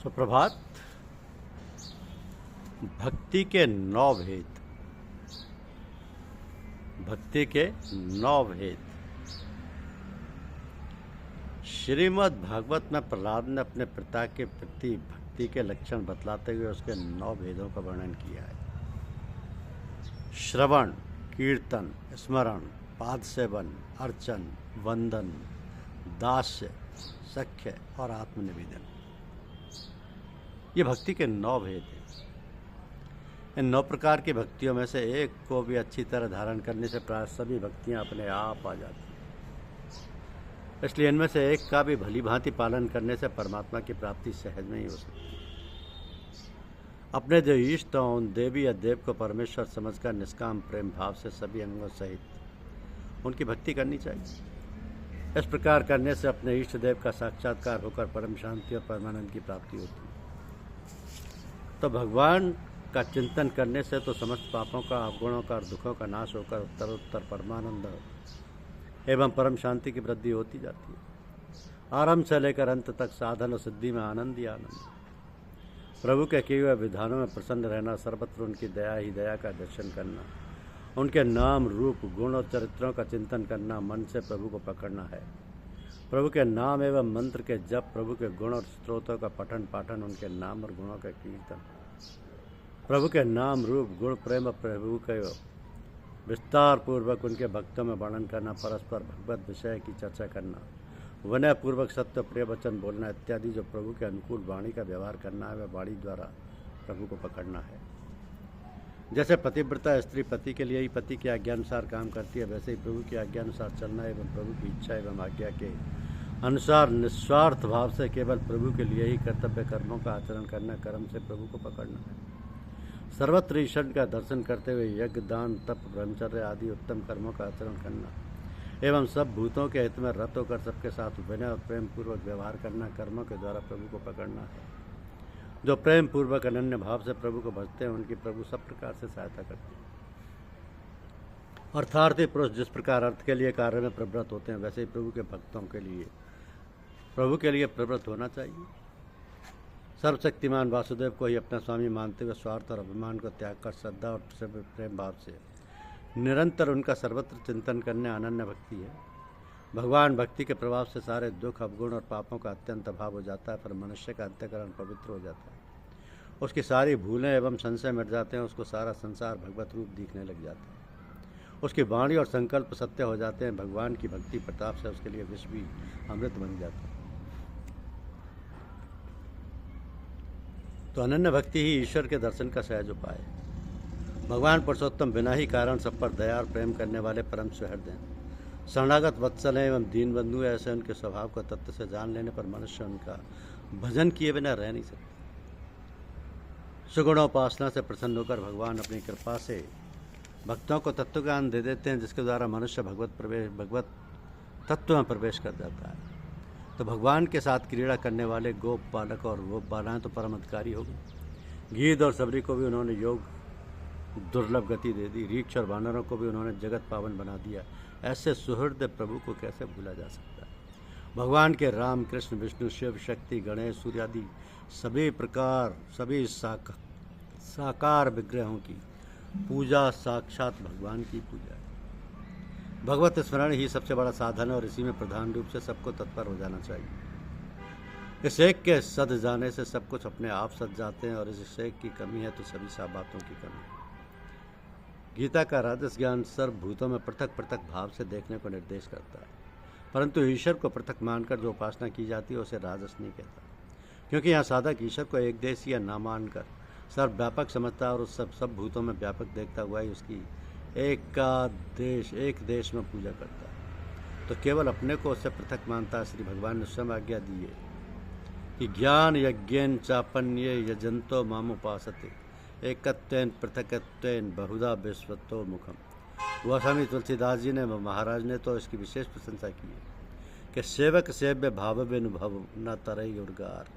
सुप्रभात। भक्ति के 9 भेद। भक्ति के 9 भेद। श्रीमद् भागवत में प्रहलाद ने अपने पिता के प्रति भक्ति के लक्षण बतलाते हुए उसके 9 भेदों का वर्णन किया है। श्रवण, कीर्तन, स्मरण, पाद सेवन, अर्चन, वंदन, दास्य, सख्य और आत्मनिवेदन। ये भक्ति के 9 भेद हैं। इन 9 प्रकार की भक्तियों में से एक को भी अच्छी तरह धारण करने से प्राय सभी भक्तियां अपने आप आ जाती हैं। इसलिए इनमें से एक का भी भली भांति पालन करने से परमात्मा की प्राप्ति सहज नहीं हो सकती। अपने जो इष्ट हों उन देवी या देव को परमेश्वर समझकर निष्काम प्रेम भाव से सभी अंगों सहित उनकी भक्ति करनी चाहिए। इस प्रकार करने से अपने इष्ट देव का साक्षात्कार होकर परम शांति और परमानंद की प्राप्ति होती है। तो भगवान का चिंतन करने से तो समस्त पापों का, अवगुणों का और दुखों का नाश होकर उत्तरोत्तर परमानंद एवं परम शांति की वृद्धि होती जाती है। आरंभ से लेकर अंत तक साधन और सिद्धि में आनंद ही आनंद। प्रभु के किए हुए विधानों में प्रसन्न रहना, सर्वत्र उनकी दया ही दया का दर्शन करना, उनके नाम, रूप, गुण और चरित्रों का चिंतन करना, मन से प्रभु को पकड़ना है। प्रभु के नाम एवं मंत्र के जप, प्रभु के गुण और स्तोत्रों का पठन पाठन, उनके नाम और गुणों का कीर्तन, प्रभु के नाम, रूप, गुण, प्रेम और प्रभु के विस्तार पूर्वक उनके भक्तों में वर्णन करना, परस्पर भगवत विषय की चर्चा करना, विनय पूर्वक सत्य प्रिय वचन बोलना इत्यादि जो प्रभु के अनुकूल वाणी का व्यवहार करना है, वह वाणी द्वारा प्रभु को पकड़ना है। जैसे पतिव्रता स्त्री पति के लिए ही पति की आज्ञानुसार काम करती है, वैसे ही प्रभु की आज्ञानुसार चलना एवं प्रभु की इच्छा एवं आज्ञा के अनुसार निस्वार्थ भाव से केवल प्रभु के लिए ही कर्तव्य कर्मों का आचरण करना, कर्म से प्रभु को पकड़ना है। सर्वत्र ईश्वर का दर्शन करते हुए यज्ञ, दान, तप, ब्रह्मचर्य आदि उत्तम कर्मों का आचरण करना एवं सब भूतों के हित में रत होकर सबके साथ विनय और प्रेम पूर्वक व्यवहार करना, कर्मों के द्वारा प्रभु को पकड़ना है। जो प्रेम पूर्वक अनन्य भाव से प्रभु को भजते हैं, उनकी प्रभु सब प्रकार से सहायता करते हैं। अर्थार्थी पुरुष जिस प्रकार अर्थ के लिए कार्य में प्रवृत्त होते हैं, वैसे ही प्रभु के भक्तों के लिए प्रवृत्त होना चाहिए। सर्वशक्तिमान वासुदेव को ही अपना स्वामी मानते हुए स्वार्थ और अभिमान को त्याग कर श्रद्धा और प्रेम भाव से निरंतर उनका सर्वत्र चिंतन करने अनन्य भक्ति है। भगवान भक्ति के प्रभाव से सारे दुख, अवगुण और पापों का अत्यंत अभाव हो जाता है, पर मनुष्य का अंतःकरण पवित्र हो जाता है। उसकी सारी भूलें एवं संशय मिट जाते हैं, उसको सारा संसार भगवत रूप दिखने लग जाता है। उसकी वाणी और संकल्प सत्य हो जाते हैं। भगवान की भक्ति प्रताप से उसके लिए विष भी अमृत बन जाता है। तो अनन्य भक्ति ही ईश्वर के दर्शन का सहज उपाय है। भगवान पुरुषोत्तम बिना ही कारण सब पर दया और प्रेम करने वाले परम सुहृदय हैं। शरणागत वत्सल एवं दीन बंधु ऐसे उनके स्वभाव को तत्व से जान लेने पर मनुष्य उनका भजन किए बिना रह नहीं सकता। सुगुणोपासना से प्रसन्न होकर भगवान अपनी कृपा से भक्तों को तत्व ज्ञान दे देते हैं, जिसके द्वारा मनुष्य भगवत तत्व में प्रवेश कर जाता है। तो भगवान के साथ क्रीड़ा करने वाले गोप बालक और गोप बालाएँ तो परम अधिकारी हो गए। गीध और सबरी को भी उन्होंने योग दुर्लभ गति दे दी। रीक्ष और वानरों को भी उन्होंने जगत पावन बना दिया। ऐसे सुहृद प्रभु को कैसे भूला जा सकता है। भगवान के राम, कृष्ण, विष्णु, शिव, शक्ति, गणेश, सूर्य आदि सभी साकार विग्रहों की पूजा साक्षात भगवान की पूजा है। भगवत स्मरण ही सबसे बड़ा साधन है और इसी में प्रधान रूप से सबको तत्पर हो जाना चाहिए। इस एक के सद जाने से सब कुछ अपने आप सद जाते हैं, और इस एक की कमी है तो सभी सब बातों की कमी है। गीता का राजस ज्ञान सर्व भूतों में पृथक पृथक भाव से देखने को निर्देश करता है, परंतु ईश्वर को पृथक मानकर जो उपासना की जाती है उसे राजस नहीं कहता, क्योंकि यहाँ साधक ईश्वर को एक देश या ना मानकर सर्वव्यापक समझता है और उस सब भूतों में व्यापक देखता हुआ ही उसकी एक देश में पूजा करता है। तो केवल अपने को उससे पृथक मानता है। श्री भगवान ने स्वयं आज्ञा दी है कि ज्ञान यज्ञेन चापन्ये यजंतो मामुपासते एकत्वेन पृथकत्वेन बहुधा विश्वतो मुखम। गोस्वामी तुलसीदास जी ने, महाराज ने तो इसकी विशेष प्रशंसा की है कि सेवक सेव्य भाव बिनुभव न तरई उर्गार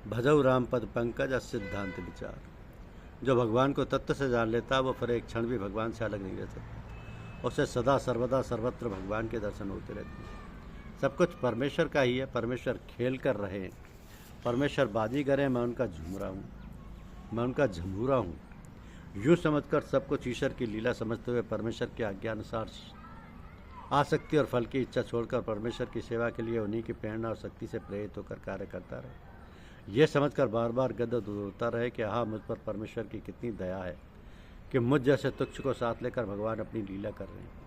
भजऊ राम पद पंकज सिद्धांत विचार। जो भगवान को तत्व से जान लेता है वो फिर एक क्षण भी भगवान से अलग नहीं रह सकता। उसे सदा सर्वदा सर्वत्र भगवान के दर्शन होते रहते हैं। सब कुछ परमेश्वर का ही है। परमेश्वर खेल कर रहे परमेश्वर बाजीगर है, मैं उनका झुमरा हूँ, मैं उनका झमूरा हूँ। यूँ समझकर सब कुछ ईश्वर की लीला समझते हुए परमेश्वर के आज्ञानुसार आसक्ति और फल की इच्छा छोड़कर परमेश्वर की सेवा के लिए उन्हीं की प्रेरणा और शक्ति से प्रेरित होकर कार्य करता रहे। ये समझकर बार बार गदगद होता रहे कि हाँ, मुझ पर परमेश्वर की कितनी दया है कि मुझ जैसे तुच्छ को साथ लेकर भगवान अपनी लीला कर रहे हैं।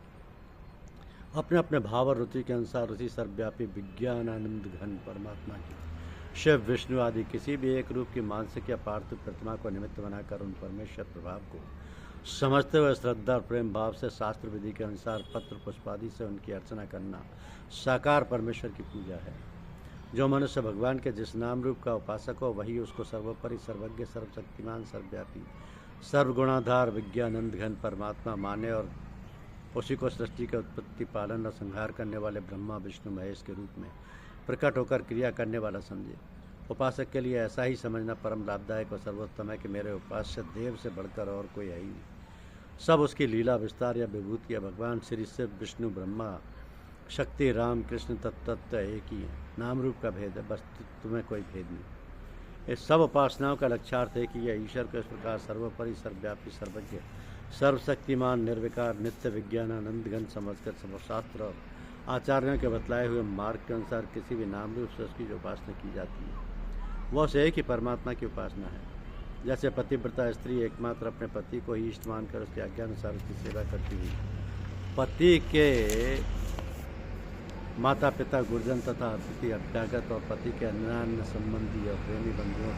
अपने अपने भाव और रुचि के अनुसार उसी सर्वव्यापी विज्ञान आनंद घन परमात्मा की शिव विष्णु आदि किसी भी एक रूप की मानसिक या पार्थिव प्रतिमा को निमित्त बनाकर उन परमेश्वर प्रभाव को समझते हुए श्रद्धा और प्रेम भाव से शास्त्र विधि के अनुसार पत्र पुष्पादि से उनकी अर्चना करना साकार परमेश्वर की पूजा है। जो मनुष्य भगवान के जिस नाम रूप का उपासक हो वही उसको सर्वोपरि सर्वज्ञ सर्वशक्तिमान सर्वव्यापी सर्वगुणाधार विज्ञानंद घन परमात्मा माने और उसी को सृष्टि के उत्पत्ति पालन और संहार करने वाले ब्रह्मा विष्णु महेश के रूप में प्रकट होकर क्रिया करने वाला समझे। उपासक के लिए ऐसा ही समझना परम लाभदायक और सर्वोत्तम है कि मेरे उपास्य देव से बढ़कर और कोई है ही नहीं। सब उसकी लीला विस्तार या विभूति या भगवान श्री शिव विष्णु ब्रह्मा शक्ति राम कृष्ण तत्व एक ही है। नाम रूप का भेद है, बस तुम्हें कोई भेद नहीं। इस सब उपासनाओं का लक्ष्यार्थ है कि यह ईश्वर को इस प्रकार सर्वोपरि सर्वव्यापी सर्वज्ञ सर्वशक्तिमान निर्विकार नित्य विज्ञान आनंद घन समझकर सर्वशास्त्र और आचार्यों के बतलाए हुए मार्ग के अनुसार किसी भी नाम रूप से उसकी जो उपासना की जाती है वह उसे एक ही परमात्मा की उपासना है। जैसे पतिव्रता स्त्री एकमात्र अपने पति को ही इष्ट मानकर उसके आज्ञानुसार उसकी सेवा करती हुई पति के माता पिता गुरुजन तथा अतिथि अभ्यागत और पति के अन्य संबंधी और प्रेमी बंधुओं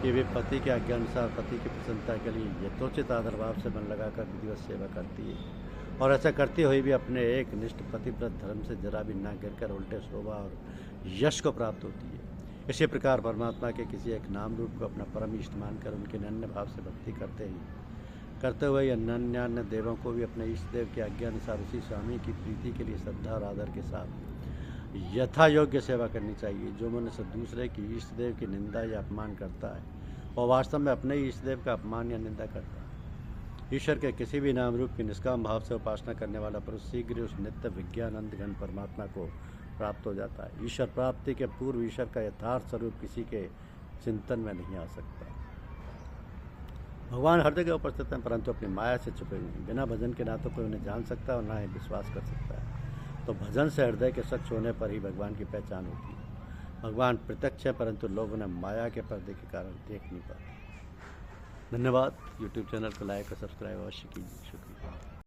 के भी पति के आज्ञानुसार पति की प्रसन्नता के लिए यथोचित आदर भाव से मन लगाकर विधिवत सेवा करती है और ऐसा करती हुई भी अपने एक निष्ठ पतिव्रत धर्म से जरा भी न गिरकर उल्टे शोभा और यश को प्राप्त होती है। इसी प्रकार परमात्मा के किसी एक नाम रूप को अपना परम इष्ट मानकर उनके अनन्य भाव से भक्ति करते हुए अन्य देवों को भी अपने इष्ट देव की आज्ञानुसार उसी स्वामी की प्रीति के लिए श्रद्धा और आदर के साथ यथा योग्य सेवा करनी चाहिए। जो मनुष्य दूसरे की इष्ट देव की निंदा या अपमान करता है वह वास्तव में अपने ही इष्ट देव का अपमान या निंदा करता है। ईश्वर के किसी भी नाम रूप की निष्काम भाव से उपासना करने वाला पुरुष शीघ्र उस नित्य विज्ञानंद घन परमात्मा को प्राप्त हो जाता है। ईश्वर प्राप्ति के पूर्व ईश्वर का यथार्थ स्वरूप किसी के चिंतन में नहीं आ सकता। भगवान हर जगह उपस्थित हैं परंतु अपनी माया से छुपे हुए हैं। बिना भजन के ना तो कोई उन्हें जान सकता है और ना ही विश्वास कर सकता है। तो भजन से हृदय के स्वच्छ होने पर ही भगवान की पहचान होती है। भगवान प्रत्यक्ष है परंतु लोग उन्हें माया के पर्दे के कारण देख नहीं पाते। धन्यवाद। यूट्यूब चैनल को लाइक और सब्सक्राइब अवश्य कीजिए। शुक्रिया।